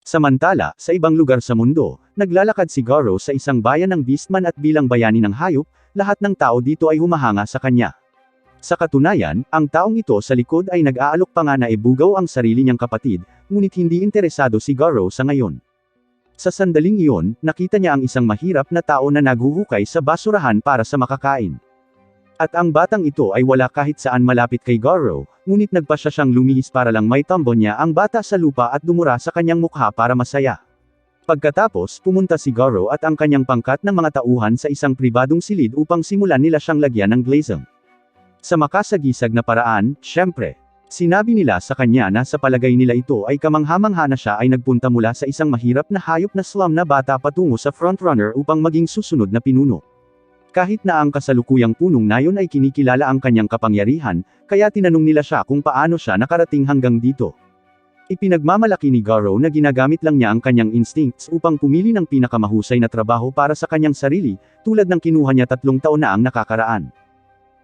Samantala, sa ibang lugar sa mundo, naglalakad si Garo sa isang bayan ng Beastman at bilang bayani ng hayop, lahat ng tao dito ay humahanga sa kanya. Sa katunayan, ang taong ito sa likod ay nag-aalok pa nga na ibugaw ang sarili niyang kapatid, ngunit hindi interesado si Garo sa ngayon. Sa sandaling iyon, nakita niya ang isang mahirap na tao na naghuhukay sa basurahan para sa makakain. At ang batang ito ay wala kahit saan malapit kay Garo, ngunit nagpasya siyang lumihis para lang may tambo niya ang bata sa lupa at dumura sa kanyang mukha para masaya. Pagkatapos, pumunta si Garo at ang kanyang pangkat ng mga tauhan sa isang pribadong silid upang simulan nila siyang lagyan ng glazing. Sa makasagisag na paraan, syempre, sinabi nila sa kanya na sa palagay nila ito ay kamangha-mangha na siya ay nagpunta mula sa isang mahirap na hayop na slum na bata patungo sa frontrunner upang maging susunod na pinuno. Kahit na ang kasalukuyang punong na yun ay kinikilala ang kanyang kapangyarihan, kaya tinanong nila siya kung paano siya nakarating hanggang dito. Ipinagmamalaki ni Garo na ginagamit lang niya ang kanyang instincts upang pumili ng pinakamahusay na trabaho para sa kanyang sarili, tulad ng kinuha niya 3 taon na ang nakakaraan.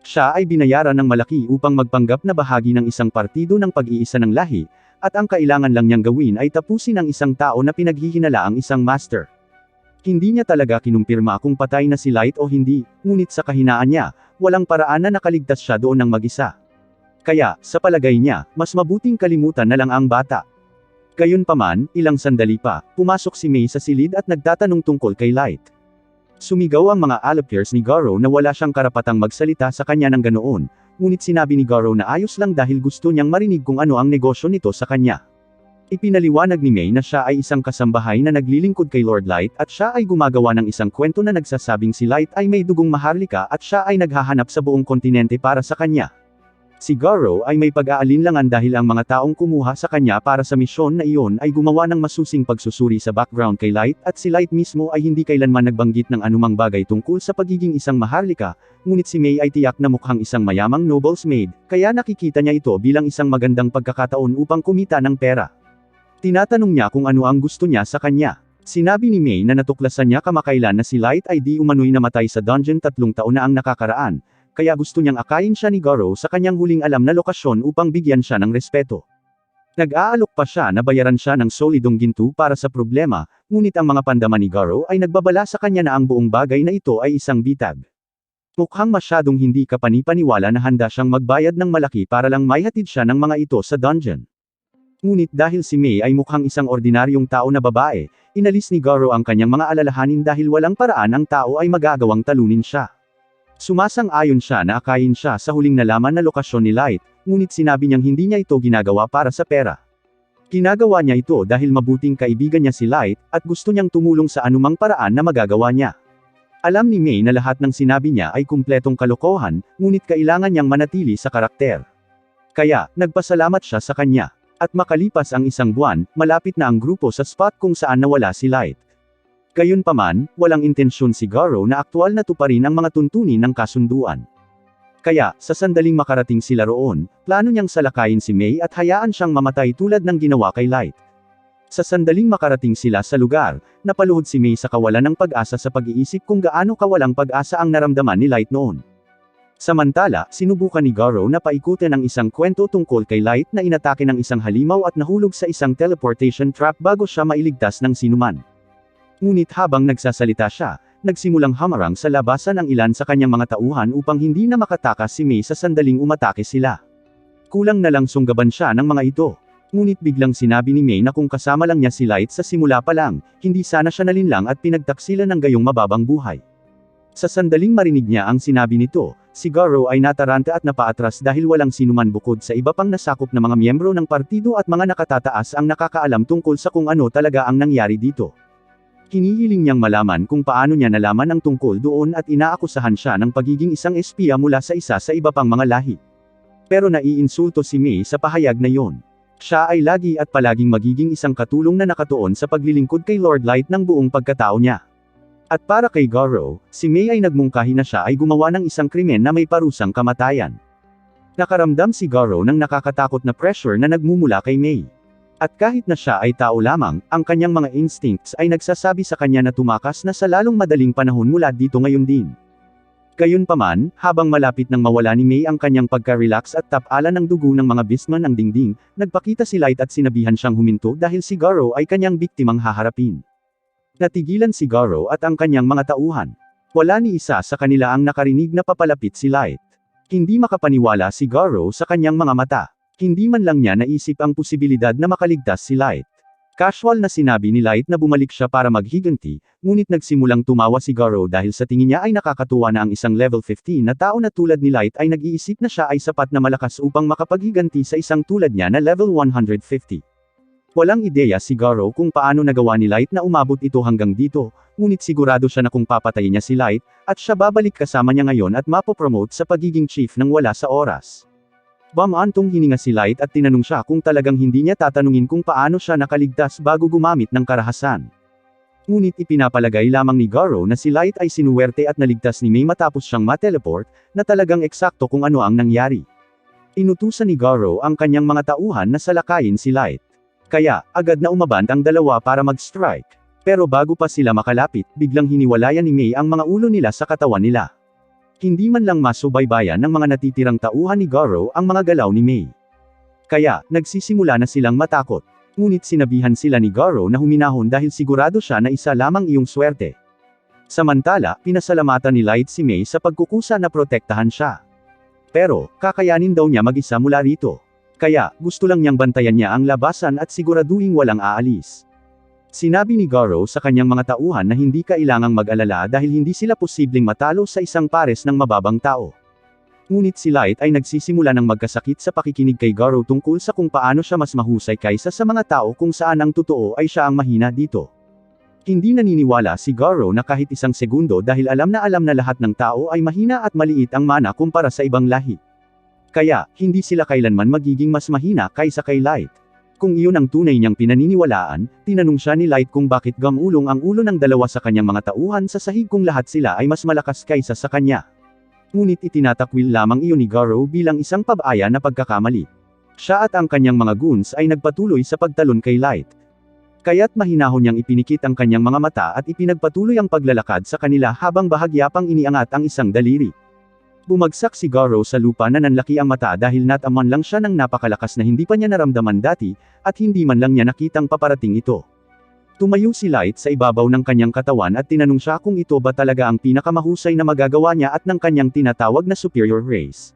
Siya ay binayaran ng malaki upang magpanggap na bahagi ng isang partido ng pag-iisa ng lahi, at ang kailangan lang niyang gawin ay tapusin ang isang tao na pinaghihinala ang isang master. Hindi niya talaga kinumpirma kung patay na si Light o hindi, ngunit sa kahinaan niya, walang paraan na nakaligtas siya doon ng mag-isa. Kaya, sa palagay niya, mas mabuting kalimutan na lang ang bata. Gayunpaman, ilang sandali pa, pumasok si May sa silid at nagtatanong tungkol kay Light. Sumigaw ang mga alapers ni Garo na wala siyang karapatang magsalita sa kanya ng ganoon, ngunit sinabi ni Garo na ayos lang dahil gusto niyang marinig kung ano ang negosyo nito sa kanya. Ipinaliwanag ni May na siya ay isang kasambahay na naglilingkod kay Lord Light at siya ay gumagawa ng isang kwento na nagsasabing si Light ay may dugong maharlika at siya ay naghahanap sa buong kontinente para sa kanya. Si Garo ay may pag-aalinlangan dahil ang mga taong kumuha sa kanya para sa misyon na iyon ay gumawa ng masusing pagsusuri sa background kay Light at si Light mismo ay hindi kailanman nagbanggit ng anumang bagay tungkol sa pagiging isang maharlika, ngunit si May ay tiyak na mukhang isang mayamang noble's maid, kaya nakikita niya ito bilang isang magandang pagkakataon upang kumita ng pera. Tinatanong niya kung ano ang gusto niya sa kanya. Sinabi ni May na natuklasan niya kamakailan na si Light ay di umano'y namatay sa dungeon 3 taon na ang nakakaraan, kaya gusto niyang akayin siya ni Garo sa kanyang huling alam na lokasyon upang bigyan siya ng respeto. Nag-aalok pa siya na bayaran siya ng solidong ginto para sa problema, ngunit ang mga pandama ni Garo ay nagbabala sa kanya na ang buong bagay na ito ay isang bitag. Mukhang masyadong hindi kapani-paniwala na handa siyang magbayad ng malaki para lang maihatid siya ng mga ito sa dungeon. Ngunit dahil si May ay mukhang isang ordinaryong tao na babae, inalis ni Garo ang kanyang mga alalahanin dahil walang paraan ang tao ay magagawang talunin siya. Sumasang-ayon siya na akayin siya sa huling nalaman na lokasyon ni Light, ngunit sinabi niyang hindi niya ito ginagawa para sa pera. Ginagawa niya ito dahil mabuting kaibigan niya si Light, at gusto niyang tumulong sa anumang paraan na magagawa niya. Alam ni May na lahat ng sinabi niya ay kumpletong kalokohan, ngunit kailangan niyang manatili sa karakter. Kaya, nagpasalamat siya sa kanya. At makalipas ang 1 buwan, malapit na ang grupo sa spot kung saan nawala si Light. Gayunpaman, walang intensyon si Garo na aktwal na tuparin ang mga tuntunin ng kasunduan. Kaya, sa sandaling makarating sila roon, plano niyang salakayin si May at hayaan siyang mamatay tulad ng ginawa kay Light. Sa sandaling makarating sila sa lugar, napaluhod si May sa kawalan ng pag-asa sa pag-iisip kung gaano kawalang pag-asa ang naramdaman ni Light noon. Samantala, sinubukan ni Garo na paikutin ang isang kwento tungkol kay Light na inatake ng isang halimaw at nahulog sa isang teleportation trap bago siya mailigtas ng sinuman. Ngunit habang nagsasalita siya, nagsimulang hamarang sa labasan ang ilan sa kanyang mga tauhan upang hindi na makatakas si May sa sandaling umatake sila. Kulang na lang sunggaban siya ng mga ito. Ngunit biglang sinabi ni May na kung kasama lang niya si Light sa simula pa lang, hindi sana siya nalinlang at pinagtaksilan ng gayong mababang buhay. Sa sandaling marinig niya ang sinabi nito, si Garo ay nataranta at napaatras dahil walang sinuman bukod sa iba pang nasakop na mga miyembro ng partido at mga nakatataas ang nakakaalam tungkol sa kung ano talaga ang nangyari dito. Hinihiling niyang malaman kung paano niya nalaman ang tungkol doon at inaakusahan siya ng pagiging isang espiya mula sa isa sa iba pang mga lahi. Pero naiinsulto si May sa pahayag na yon. Siya ay lagi at palaging magiging isang katulong na nakatuon sa paglilingkod kay Lord Light ng buong pagkatao niya. At para kay Garo, si May ay nagmungkahi na siya ay gumawa ng isang krimen na may parusang kamatayan. Nakaramdam si Garo ng nakakatakot na pressure na nagmumula kay May. At kahit na siya ay tao lamang, ang kanyang mga instincts ay nagsasabi sa kanya na tumakas na sa lalong madaling panahon mula dito ngayon din. Gayunpaman, habang malapit nang mawala ni May ang kanyang pagka-relax at tap-ala ng dugo ng mga Beastman ang dingding, nagpakita si Light at sinabihan siyang huminto dahil si Garo ay kanyang biktimang haharapin. Natigilan si Garo at ang kanyang mga tauhan. Wala ni isa sa kanila ang nakarinig na papalapit si Light. Hindi makapaniwala si Garo sa kanyang mga mata. Hindi man lang niya naisip ang posibilidad na makaligtas si Light. Casual na sinabi ni Light na bumalik siya para maghiganti, ngunit nagsimulang tumawa si Garo dahil sa tingin niya ay nakakatuwa na ang isang level 15 na tao na tulad ni Light ay nag-iisip na siya ay sapat na malakas upang makapaghiganti sa isang tulad niya na level 150. Walang ideya si Garo kung paano nagawa ni Light na umabot ito hanggang dito, ngunit sigurado siya na kung papatayin niya si Light, at siya babalik kasama niya ngayon at mapopromote sa pagiging chief nang wala sa oras. Bumantong hininga si Light at tinanong siya kung talagang hindi niya tatanungin kung paano siya nakaligtas bago gumamit ng karahasan. Ngunit ipinapalagay lamang ni Garo na si Light ay sinuwerte at naligtas ni May matapos siyang mateleport, na talagang eksakto kung ano ang nangyari. Inutusan ni Garo ang kanyang mga tauhan na salakayin si Light. Kaya, agad na umabant ang dalawa para mag-strike. Pero bago pa sila makalapit, biglang hiniwalayan ni May ang mga ulo nila sa katawan nila. Hindi man lang masubaybayan ng mga natitirang tauhan ni Garo ang mga galaw ni May. Kaya, nagsisimula na silang matakot. Ngunit sinabihan sila ni Garo na huminahon dahil sigurado siya na isa lamang iyong swerte. Samantala, pinasalamatan ni Light si May sa pagkukusa na protektahan siya. Pero, kakayanin daw niya mag-isa mula rito. Kaya, gusto lang niyang bantayan niya ang labasan at siguraduhing walang aalis. Sinabi ni Garo sa kanyang mga tauhan na hindi kailangang mag-alala dahil hindi sila posibleng matalo sa isang pares ng mababang tao. Ngunit si Light ay nagsisimula ng magkasakit sa pakikinig kay Garo tungkol sa kung paano siya mas mahusay kaysa sa mga tao kung saan ang totoo ay siya ang mahina dito. Hindi naniniwala si Garo na kahit isang segundo dahil alam na lahat ng tao ay mahina at maliit ang mana kumpara sa ibang lahi. Kaya, hindi sila kailanman magiging mas mahina kaysa kay Light. Kung iyon ang tunay niyang pinaniniwalaan, tinanong siya ni Light kung bakit gamulong ang ulo ng dalawa sa kanyang mga tauhan sa sahig kung lahat sila ay mas malakas kaysa sa kanya. Ngunit itinatakwil lamang iyon ni Garo bilang isang pabaya na pagkakamali. Siya at ang kanyang mga goons ay nagpatuloy sa pagtalon kay Light. Kaya't mahinahon niyang ipinikit ang kanyang mga mata at ipinagpatuloy ang paglalakad sa kanila habang bahagya pang iniangat ang isang daliri. Bumagsak si Garo sa lupa na nanlaki ang mata dahil nataman lang siya ng napakalakas na hindi pa niya naramdaman dati, at hindi man lang niya nakitang paparating ito. Tumayo si Light sa ibabaw ng kanyang katawan at tinanong siya kung ito ba talaga ang pinakamahusay na magagawa niya at ng kanyang tinatawag na superior race.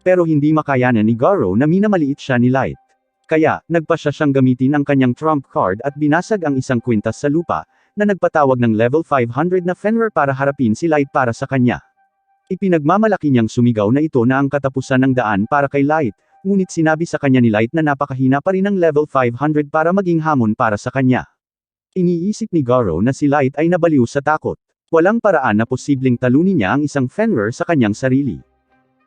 Pero hindi makayanan ni Garo na minamaliit siya ni Light. Kaya, nagpa siyang gamitin ang kanyang trump card at binasag ang isang kwintas sa lupa, na nagpatawag ng level 500 na Fenrir para harapin si Light para sa kanya. Ipinagmamalaki niyang sumigaw na ito na ang katapusan ng daan para kay Light, ngunit sinabi sa kanya ni Light na napakahina pa rin ng level 500 para maging hamon para sa kanya. Iniisip ni Garo na si Light ay nabaliw sa takot. Walang paraan na posibleng talunin niya ang isang Fenrir sa kanyang sarili.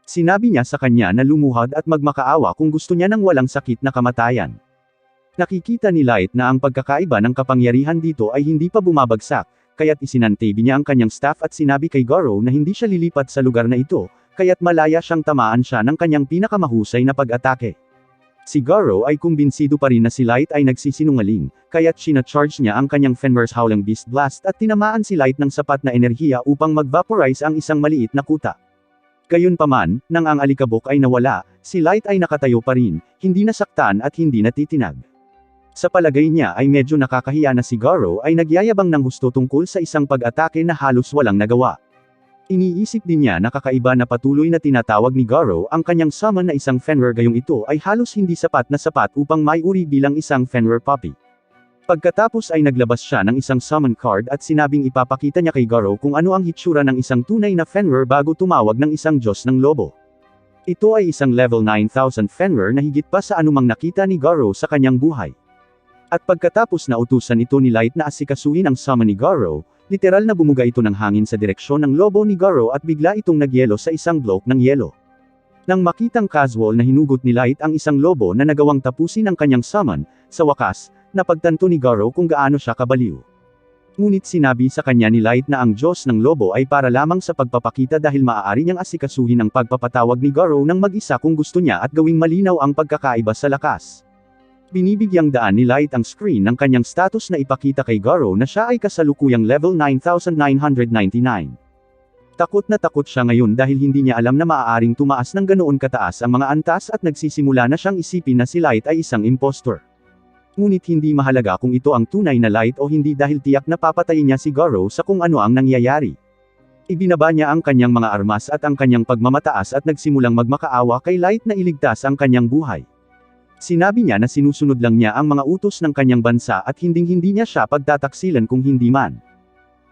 Sinabi niya sa kanya na lumuhad at magmakaawa kung gusto niya ng walang sakit na kamatayan. Nakikita ni Light na ang pagkakaiba ng kapangyarihan dito ay hindi pa bumabagsak, kaya't isinantabi niya ang kanyang staff at sinabi kay Garo na hindi siya lilipat sa lugar na ito, kaya't malaya siyang tamaan siya ng kanyang pinakamahusay na pag-atake. Si Garo ay kumbinsido pa rin na si Light ay nagsisinungaling, kaya't sinacharge niya ang kanyang Fenrir's Howling Beast Blast at tinamaan si Light ng sapat na enerhiya upang mag-vaporize ang isang maliit na kuta. Gayunpaman, nang ang alikabok ay nawala, si Light ay nakatayo pa rin, hindi nasaktan at hindi natitinag. Sa palagay niya ay medyo nakakahiya na si Garo ay nagyayabang ng husto tungkol sa isang pag-atake na halos walang nagawa. Iniisip din niya na kakaiba na patuloy na tinatawag ni Garo ang kanyang summon na isang Fenrir gayong ito ay halos hindi sapat na sapat upang maiuri bilang isang Fenrir puppy. Pagkatapos ay naglabas siya ng isang summon card at sinabing ipapakita niya kay Garo kung ano ang hitsura ng isang tunay na Fenrir bago tumawag ng isang Diyos ng Lobo. Ito ay isang level 9,000 Fenrir na higit pa sa anumang nakita ni Garo sa kanyang buhay. At pagkatapos na utusan ito ni Light na asikasuhin ang summon ni Garo, literal na bumuga ito ng hangin sa direksyon ng lobo ni Garo at bigla itong nagyelo sa isang bloke ng yelo. Nang makitang casual na hinugot ni Light ang isang lobo na nagawang tapusin ang kanyang summon, sa wakas, napagtanto ni Garo kung gaano siya kabaliw. Ngunit sinabi sa kanya ni Light na ang Diyos ng lobo ay para lamang sa pagpapakita dahil maaari niyang asikasuhin ang pagpapatawag ni Garo ng mag-isa kung gusto niya at gawing malinaw ang pagkakaiba sa lakas. Binibigyang daan ni Light ang screen ng kanyang status na ipakita kay Garo na siya ay kasalukuyang level 9,999. Takot na takot siya ngayon dahil hindi niya alam na maaaring tumaas ng ganoon kataas ang mga antas at nagsisimula na siyang isipin na si Light ay isang impostor. Ngunit hindi mahalaga kung ito ang tunay na Light o hindi dahil tiyak na papatayin niya si Garo sa kung ano ang nangyayari. Ibinaba niya ang kanyang mga armas at ang kanyang pagmamataas at nagsimulang magmakaawa kay Light na iligtas ang kanyang buhay. Sinabi niya na sinusunod lang niya ang mga utos ng kanyang bansa at hinding-hindi niya siya pagtataksilan kung hindi man.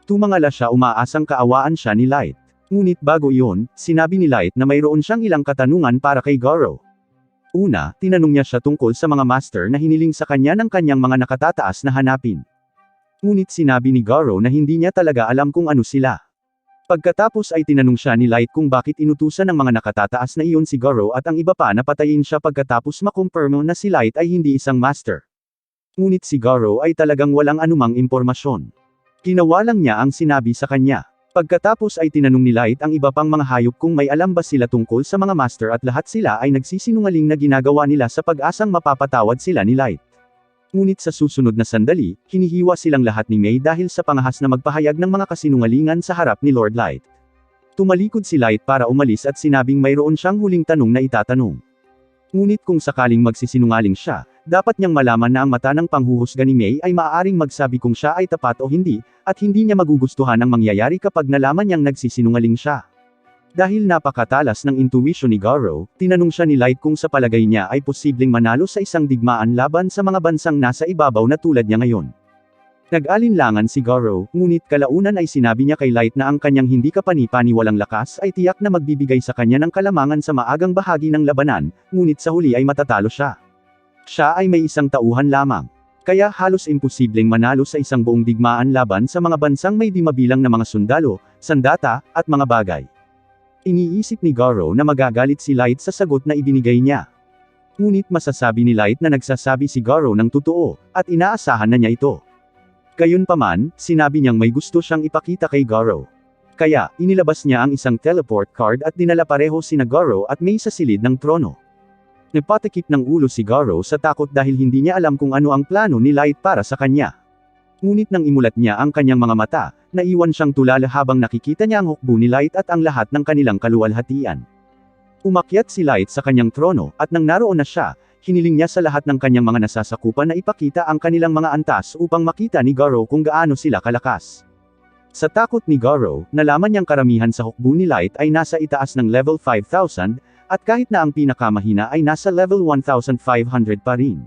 Tumangala siya umaasang kaawaan siya ni Light. Ngunit bago iyon, sinabi ni Light na mayroon siyang ilang katanungan para kay Garo. Una, tinanong niya siya tungkol sa mga master na hiniling sa kanya ng kanyang mga nakatataas na hanapin. Ngunit sinabi ni Garo na hindi niya talaga alam kung ano sila. Pagkatapos ay tinanong siya ni Light kung bakit inutusan ng mga nakatataas na iyon si Garo at ang iba pa na patayin siya pagkatapos makumpirmo na si Light ay hindi isang master. Ngunit si Garo ay talagang walang anumang impormasyon. Ginawa lang niya ang sinabi sa kanya. Pagkatapos ay tinanong ni Light ang iba pang mga hayop kung may alam ba sila tungkol sa mga master at lahat sila ay nagsisinungaling na ginagawa nila sa pag-asang mapapatawad sila ni Light. Ngunit sa susunod na sandali, hinihiwa silang lahat ni May dahil sa pangahas na magpahayag ng mga kasinungalingan sa harap ni Lord Light. Tumalikod si Light para umalis at sinabing mayroon siyang huling tanong na itatanong. Ngunit kung sakaling magsisinungaling siya, dapat niyang malaman na ang mata ng panghuhusga ni May ay maaaring magsabi kung siya ay tapat o hindi, at hindi niya magugustuhan ang mangyayari kapag nalaman niyang nagsisinungaling siya. Dahil napakatalas ng intuition ni Garo, tinanong siya ni Light kung sa palagay niya ay posibleng manalo sa isang digmaan laban sa mga bansang nasa ibabaw na tulad niya ngayon. Nag-alinlangan si Garo, ngunit kalaunan ay sinabi niya kay Light na ang kanyang hindi kapani-paniwalang lakas ay tiyak na magbibigay sa kanya ng kalamangan sa maagang bahagi ng labanan, ngunit sa huli ay matatalo siya. Siya ay may isang tauhan lamang. Kaya halos imposibleng manalo sa isang buong digmaan laban sa mga bansang may di mabilang na mga sundalo, sandata, at mga bagay. Iniisip ni Garo na magagalit si Light sa sagot na ibinigay niya. Ngunit masasabi ni Light na nagsasabi si Garo ng totoo, at inaasahan na niya ito. Gayunpaman, sinabi niyang may gusto siyang ipakita kay Garo. Kaya, inilabas niya ang isang teleport card at dinala pareho sina Garo at May sa silid ng trono. Napatikip ng ulo si Garo sa takot dahil hindi niya alam kung ano ang plano ni Light para sa kanya. Ngunit nang imulat niya ang kanyang mga mata, naiwan siyang tulala habang nakikita niya ang hukbo ni Light at ang lahat ng kanilang kaluwalhatian. Umakyat si Light sa kanyang trono, at nang naroon na siya, hiniling niya sa lahat ng kanyang mga nasasakupan na ipakita ang kanilang mga antas upang makita ni Garo kung gaano sila kalakas. Sa takot ni Garo, nalaman niyang karamihan sa hukbo ni Light ay nasa itaas ng level 5,000, at kahit na ang pinakamahina ay nasa level 1,500 pa rin.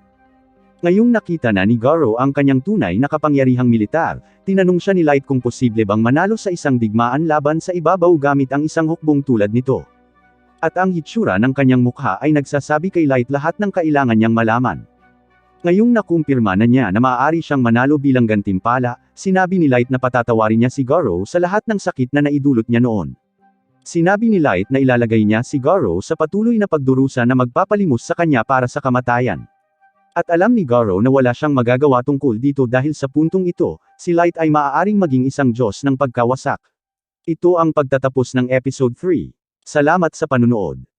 Ngayong nakita na ni Garo ang kanyang tunay na kapangyarihang militar, tinanong siya ni Light kung posible bang manalo sa isang digmaan laban sa ibabaw gamit ang isang hukbong tulad nito. At ang hitsura ng kanyang mukha ay nagsasabi kay Light lahat ng kailangan niyang malaman. Ngayong nakumpirma na niya na maaari siyang manalo bilang gantimpala, sinabi ni Light na patatawarin niya si Garo sa lahat ng sakit na naidulot niya noon. Sinabi ni Light na ilalagay niya si Garo sa patuloy na pagdurusa na magpapalimos sa kanya para sa kamatayan. At alam ni Garo na wala siyang magagawa tungkol dito dahil sa puntong ito, si Light ay maaaring maging isang Diyos ng pagkawasak. Ito ang pagtatapos ng episode 3. Salamat sa panunood.